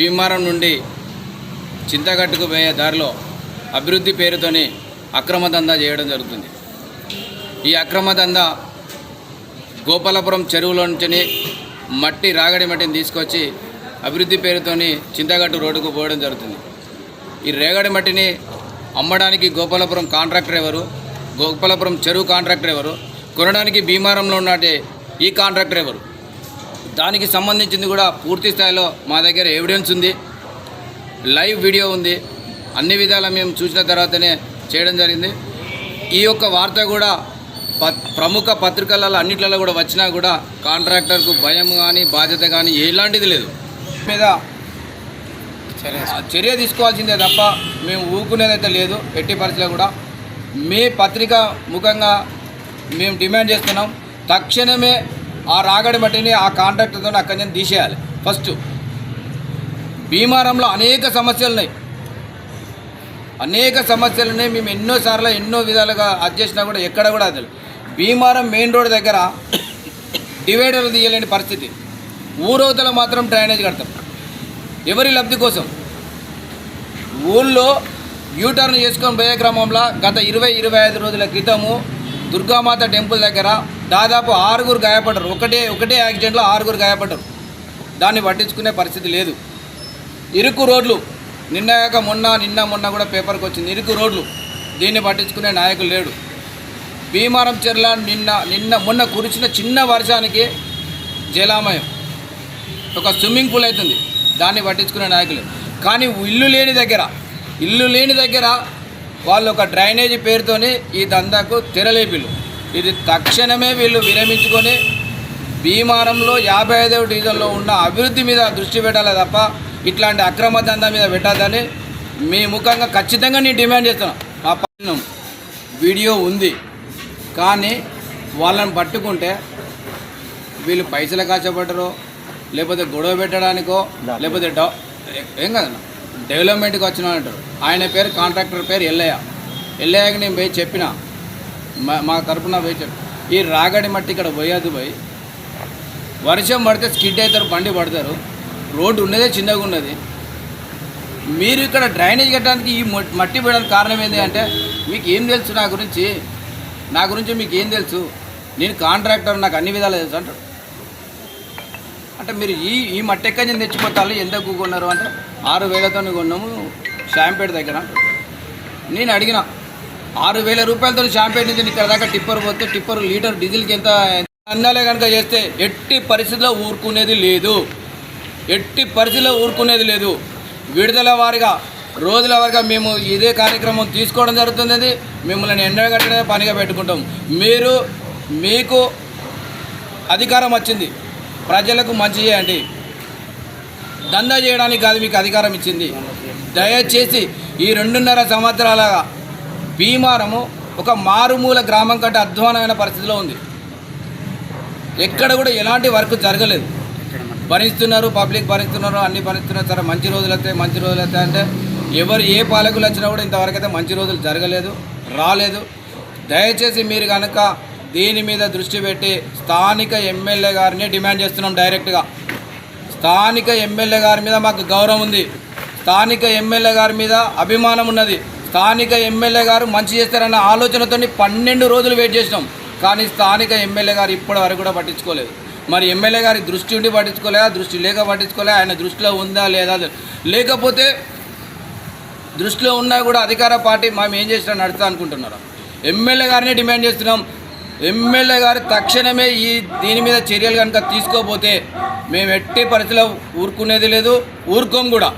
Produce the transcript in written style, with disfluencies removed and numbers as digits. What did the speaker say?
భీమవరం నుండి చింతగట్టుకు పోయే దారిలో అభివృద్ధి పేరుతోని అక్రమ దందా చేయడం జరుగుతుంది. ఈ అక్రమ దందా గోపాలపురం చెరువులో నుంచి రాగడి మట్టిని తీసుకొచ్చి అభివృద్ధి పేరుతోని చింతగట్టు రోడ్డుకు పోవడం జరుగుతుంది. ఈ రేగడి మట్టిని అమ్మడానికి గోపాలపురం కాంట్రాక్టర్ ఎవరు, గోపాలపురం చెరువు కాంట్రాక్టర్ ఎవరు, కొనడానికి భీమవరంలో ఉన్నట్టే ఈ కాంట్రాక్టర్ ఎవరు, దానికి సంబంధించింది కూడా పూర్తి స్థాయిలో మా దగ్గర ఎవిడెన్స్ ఉంది, లైవ్ వీడియో ఉంది. అన్ని విధాలా మేము చూసిన తర్వాతనే చేయడం జరిగింది. ఈ యొక్క వార్త కూడా ప్రముఖ పత్రికలలో అన్నిట్లలో కూడా వచ్చినా కూడా కాంట్రాక్టర్కు భయం కానీ బాధ్యత కానీ ఎలాంటిది లేదు. మీద చర్య తీసుకోవాల్సిందే తప్ప మేము ఊరుకునేదైతే లేదు. ఎట్టి పరిస్థితుల్లో కూడా మీ పత్రిక ముఖంగా మేము డిమాండ్ చేస్తున్నాం, తక్షణమే ఆ రాగడి మట్టిని ఆ కాంట్రాక్టర్తో అక్కడి నుంచి తీసేయాలి. ఫస్ట్ భీమవరంలో అనేక సమస్యలు ఉన్నాయి. మేము ఎన్నోసార్లు ఎన్నో విధాలుగా అది చేసినా కూడా ఎక్కడ కూడా అది భీమవరం మెయిన్ రోడ్ దగ్గర డివైడర్లు తీయలేని పరిస్థితి. ఊరవతల మాత్రం డ్రైనేజ్ కడతాం. ఎవరి లబ్ధి కోసం? ఊళ్ళో యూటర్న్ చేసుకొని పోయే క్రమంలో గత 20-25 రోజుల క్రితము దుర్గామాత టెంపుల్ దగ్గర దాదాపు 6 గాయపడ్డారు. ఒకటే యాక్సిడెంట్లో 6 గాయపడ్డారు. దాన్ని పట్టించుకునే పరిస్థితి లేదు. ఇరుకు రోడ్లు నిన్న మొన్న కూడా పేపర్కి వచ్చింది. ఇరుకు రోడ్లు, దీన్ని పట్టించుకునే నాయకులు లేడు. భీమవరం చెర్ల మొన్న కురిసిన చిన్న వర్షానికి జలామయం, ఒక స్విమ్మింగ్ పూల్ అవుతుంది. దాన్ని పట్టించుకునే నాయకులు. కానీ ఇల్లు లేని దగ్గర వాళ్ళు ఒక డ్రైనేజీ పేరుతోని ఈ దందాకు తెరలేపిల్లు. ఇది తక్షణమే వీళ్ళు విరమించుకొని భీమవరంలో 55వ డివిజన్లో ఉన్న అభివృద్ధి మీద దృష్టి పెట్టాలి తప్ప ఇట్లాంటి అక్రమ దందా మీద పెట్టాలని మీ ముఖంగా ఖచ్చితంగా నేను డిమాండ్ చేస్తున్నాను. మా పైన వీడియో ఉంది, కానీ వాళ్ళని పట్టుకుంటే వీళ్ళు పైసలు కాచబడ్డరో లేకపోతే గొడవ పెట్టడానికో లేకపోతే ఏం కదన్నా డెవలప్మెంట్కి వచ్చిన అంటారు. ఆయన పేరు కాంట్రాక్టర్ పేరు ఎల్లయ్యకి నేను పోయి చెప్పిన, మా తరపున పోయి చెప్పి ఈ రాగడి మట్టి ఇక్కడ పోయేది పోయి వర్షం పడితే స్కిడ్ అవుతారు, బండి పడతారు. రోడ్డు ఉన్నదే చిన్నగా ఉన్నది. మీరు ఇక్కడ డ్రైనేజ్ కట్టడానికి ఈ మట్టి పోయడానికి కారణం ఏంటి అంటే మీకు ఏం తెలుసు నా గురించి మీకు ఏం తెలుసు? నేను కాంట్రాక్టర్, నాకు అన్ని విధాలు తెలుసు అంటాడు. అంటే మీరు ఈ మట్టి ఎక్కడి నుంచి తెచ్చిపోతారు, ఎందుకు కొన్నారు అంటే 6,000తో కొన్నాము షాంపేట దగ్గర. నేను అడిగిన 6,000 రూపాయలతో షాంపేట నుంచి ఇక్కడ దాకా టిప్పర్ పోతే టిప్పర్ లీటర్ డీజిల్కి ఎంత అందాలే కనుక చేస్తే ఎట్టి పరిస్థితిలో ఊరుకునేది లేదు. విడుదల వారిగా రోజుల వారిగా మేము ఇదే కార్యక్రమం తీసుకోవడం జరుగుతుంది. మిమ్మల్ని ఎండగట్టడే పనిగా పెట్టుకుంటాం. మీకు అధికారం వచ్చింది, ప్రజలకు మంచి చేయండి, దందా చేయడానికి కాదు మీకు అధికారం ఇచ్చింది. దయచేసి ఈ 2.5 సంవత్సరాలుగా భీమవరము ఒక మారుమూల గ్రామం కంటే అధ్వానమైన పరిస్థితిలో ఉంది. ఎక్కడ కూడా ఎలాంటి వర్క్ జరగలేదు. భరిస్తున్నారు, పబ్లిక్ భరిస్తున్నారు, అన్ని భరిస్తున్నారు. సరే మంచి రోజులు వస్తాయి అంటే ఎవరు ఏ పాలకులు వచ్చినా కూడా ఇంతవరకు అయితే మంచి రోజులు రాలేదు. దయచేసి మీరు కనుక దీని మీద దృష్టి పెట్టి స్థానిక ఎమ్మెల్యే గారిని డిమాండ్ చేస్తున్నాం. డైరెక్ట్గా స్థానిక ఎమ్మెల్యే గారి మీద మాకు గౌరవం ఉంది, స్థానిక ఎమ్మెల్యే గారి మీద అభిమానం ఉన్నది. స్థానిక ఎమ్మెల్యే గారు మంచి చేస్తారన్న ఆలోచనతో 12 రోజులు వెయిట్ చేసినాం. కానీ స్థానిక ఎమ్మెల్యే గారు ఇప్పటి వరకు కూడా పట్టించుకోలేదు. మరి ఎమ్మెల్యే గారి దృష్టి ఉండి పట్టించుకోలేదా, దృష్టి లేక పట్టించుకోలేదా, ఆయన దృష్టిలో ఉందా లేదా, లేకపోతే దృష్టిలో ఉన్నా కూడా అధికార పార్టీ మేము ఏం చేసినా నడుస్తా అనుకుంటున్నారు. ఎమ్మెల్యే గారిని డిమాండ్ చేస్తున్నాం. ఎమ్మెల్యే గారు తక్షణమే దీని మీద చర్యలు కనుక తీసుకోకపోతే మేము ఎట్టి పరిస్థితిలో ఊరుకునేది లేదు, ఊరుకోం కూడా.